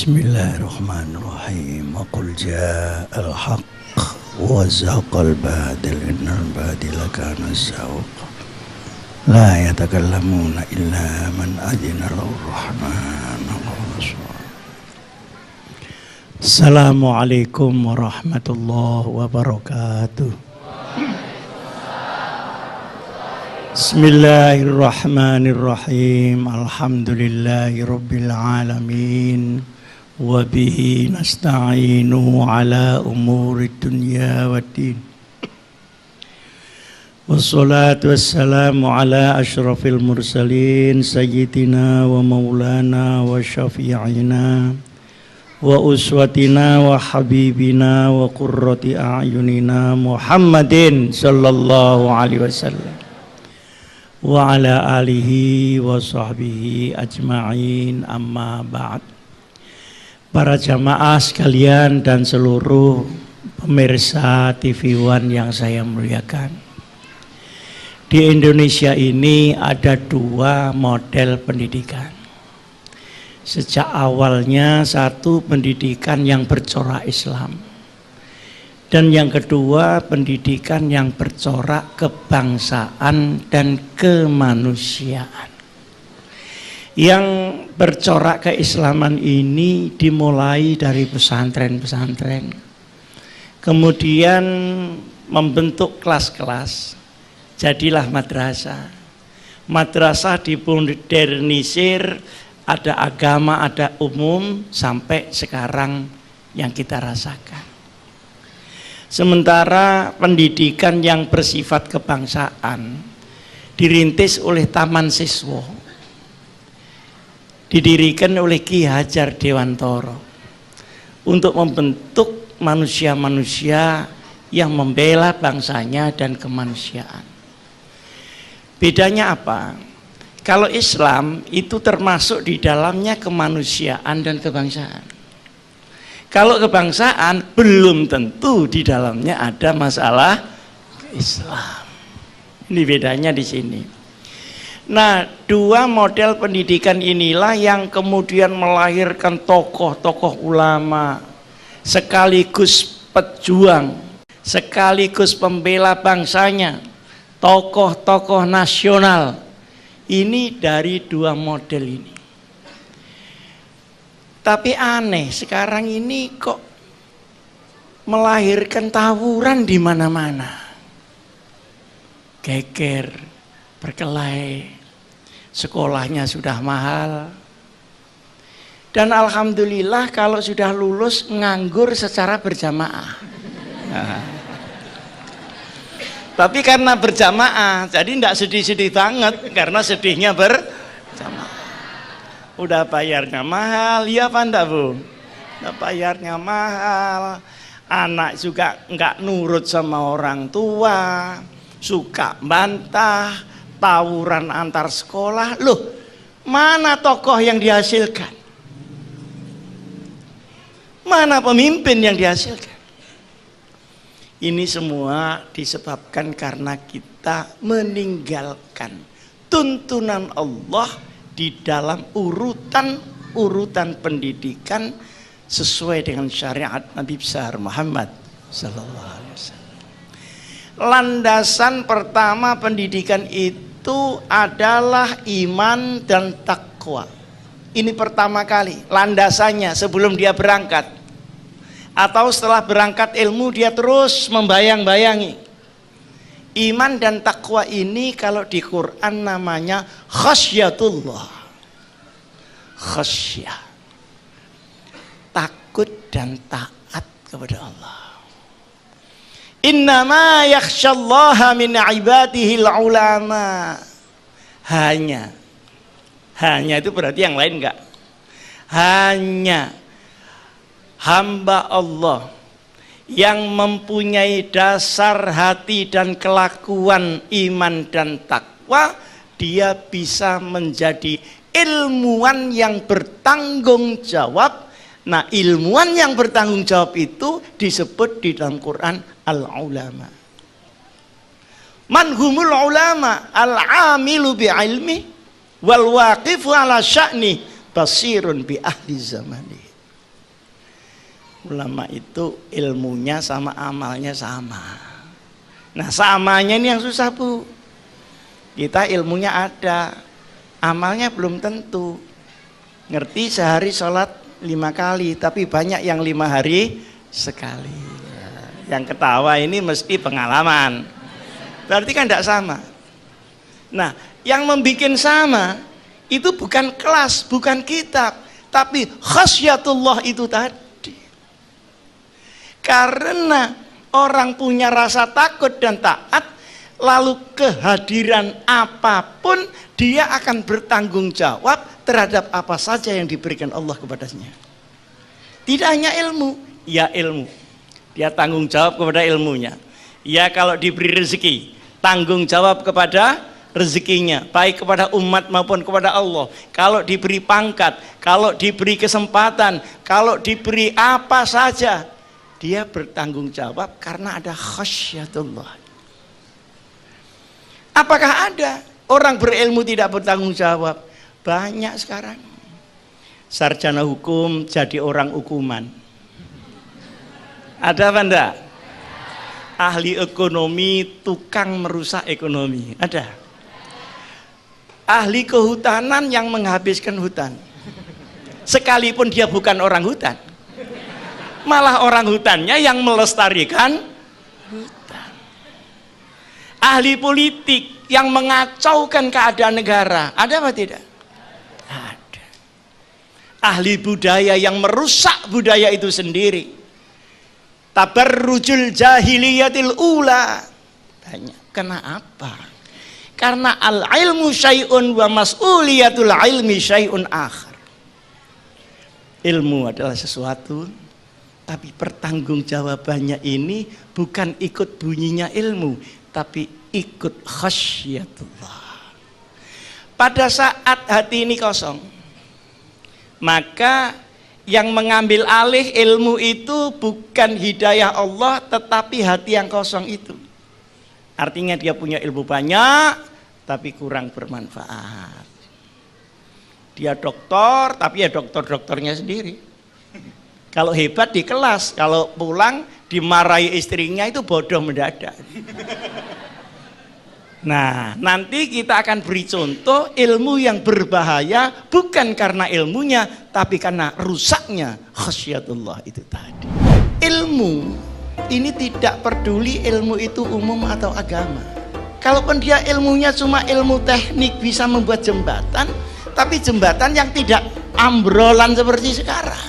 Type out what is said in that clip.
Bismillahirrahmanirrahim. Qul ja'al haqq wa zahaqal batil innal batila kana zahuqa. La yatakallamuna illa man adina lahu rahman. Assalamualaikum warahmatullahi wabarakatuh. Bismillahirrahmanirrahim. Alhamdulillahi rabbil alamin. Wa bihi nasta'inu ala umuri dunya waddin. Wassalatu wassalamu ala ashrafil mursalin sayyidina wa maulana wa syafi'ina wa uswatina wa habibina wa qurrati a'yunina Muhammadin sallallahu alaihi wasallam wa ala alihi wa sahbihi ajma'in, amma ba'd. Para jamaah sekalian dan seluruh pemirsa TV One yang saya muliakan, di Indonesia ini ada dua model pendidikan. Sejak awalnya satu pendidikan yang bercorak Islam, dan yang kedua pendidikan yang bercorak kebangsaan dan kemanusiaan. Yang bercorak keislaman ini dimulai dari pesantren-pesantren, kemudian membentuk kelas-kelas, jadilah madrasah. Madrasah dimodernisir, ada agama, ada umum, sampai sekarang yang kita rasakan. Sementara pendidikan yang bersifat kebangsaan dirintis oleh Taman Siswa, didirikan oleh Ki Hajar Dewantara untuk membentuk manusia-manusia yang membela bangsanya dan kemanusiaan. Bedanya apa? Kalau Islam itu termasuk di dalamnya kemanusiaan dan kebangsaan. Kalau kebangsaan belum tentu di dalamnya ada masalah Islam. Ini bedanya di sini. Nah, dua model pendidikan inilah yang kemudian melahirkan tokoh-tokoh ulama, sekaligus pejuang, sekaligus pembela bangsanya, tokoh-tokoh nasional. Ini dari dua model ini. Tapi aneh, sekarang ini kok melahirkan tawuran di mana-mana. Geger, berkelahi, sekolahnya sudah mahal. Dan alhamdulillah kalau sudah lulus nganggur secara berjamaah. Nah. Tapi karena berjamaah, jadi tidak sedih-sedih banget, karena sedihnya berjamaah. Udah bayarnya mahal, ya apa enggak Bu? Udah bayarnya mahal, anak juga enggak nurut sama orang tua, suka bantah, tawuran antar sekolah. Loh, mana tokoh yang dihasilkan? Mana pemimpin yang dihasilkan? Ini semua disebabkan karena kita meninggalkan tuntunan Allah di dalam urutan pendidikan sesuai dengan syariat Nabi besar Muhammad sallallahu alaihi wasallam. Landasan pertama pendidikan itu adalah iman dan takwa. Ini pertama kali landasannya sebelum dia berangkat. Atau setelah berangkat ilmu dia terus membayang-bayangi. Iman dan takwa ini kalau di Quran namanya khasyatullah. Khasyah, takut dan taat kepada Allah. Innama yakhsyallaha min ibadihil ulama. Hanya itu berarti yang lain enggak. Hanya hamba Allah yang mempunyai dasar hati dan kelakuan iman dan takwa, dia bisa menjadi ilmuwan yang bertanggung jawab. Nah, ilmuwan yang bertanggung jawab itu disebut di dalam Quran al-ulama. Man humul ulama al-amilu bi ilmi wal waqifu ala sya'ni basirun bi ahli zamani. Ulama itu ilmunya sama amalnya sama. Nah samanya ini yang susah Bu. Kita ilmunya ada, amalnya belum tentu. Ngerti sehari sholat 5 kali, tapi banyak yang 5 hari sekali. Yang ketawa ini mesti pengalaman. Berarti kan tidak sama. Nah, yang membuat sama itu bukan kelas, bukan kitab, tapi khasyatullah itu tadi. Karena orang punya rasa takut dan taat, lalu kehadiran apapun dia akan bertanggung jawab terhadap apa saja yang diberikan Allah kepadanya. Tidak hanya ilmu, ya ilmu. Dia tanggung jawab kepada ilmunya. Ya kalau diberi rezeki, tanggung jawab kepada rezekinya, baik kepada umat maupun kepada Allah. Kalau diberi pangkat, kalau diberi kesempatan, kalau diberi apa saja, dia bertanggung jawab karena ada khasyatullah. Apakah ada orang berilmu tidak bertanggung jawab? Banyak sekarang. Sarjana hukum jadi orang hukuman. Ada apa enggak? Ahli ekonomi tukang merusak ekonomi. Ada. Ahli kehutanan yang menghabiskan hutan, sekalipun dia bukan orang hutan, malah orang hutannya yang melestarikan hutan. Ahli politik yang mengacaukan keadaan negara, ada apa tidak? Ada. Ahli budaya yang merusak budaya itu sendiri, tabarrujul jahiliyatil ula, banyak. Kenapa? Karena al-ilmu syai'un wa mas'uliyatul ilmi syai'un akhar. Ilmu adalah sesuatu, tapi pertanggungjawabannya ini bukan ikut bunyinya ilmu, tapi ikut khasyatullah. Pada saat hati ini kosong, maka yang mengambil alih ilmu itu bukan hidayah Allah, tetapi hati yang kosong itu. Artinya dia punya ilmu banyak, tapi kurang bermanfaat. Dia dokter, tapi ya dokternya sendiri. Kalau hebat di kelas, kalau pulang dimarahi istrinya itu bodoh mendadak. Nah, nanti kita akan beri contoh ilmu yang berbahaya bukan karena ilmunya, tapi karena rusaknya khasyatullah itu tadi. Ilmu ini tidak peduli ilmu itu umum atau agama. Kalaupun dia ilmunya cuma ilmu teknik bisa membuat jembatan, tapi jembatan yang tidak ambrolan seperti sekarang.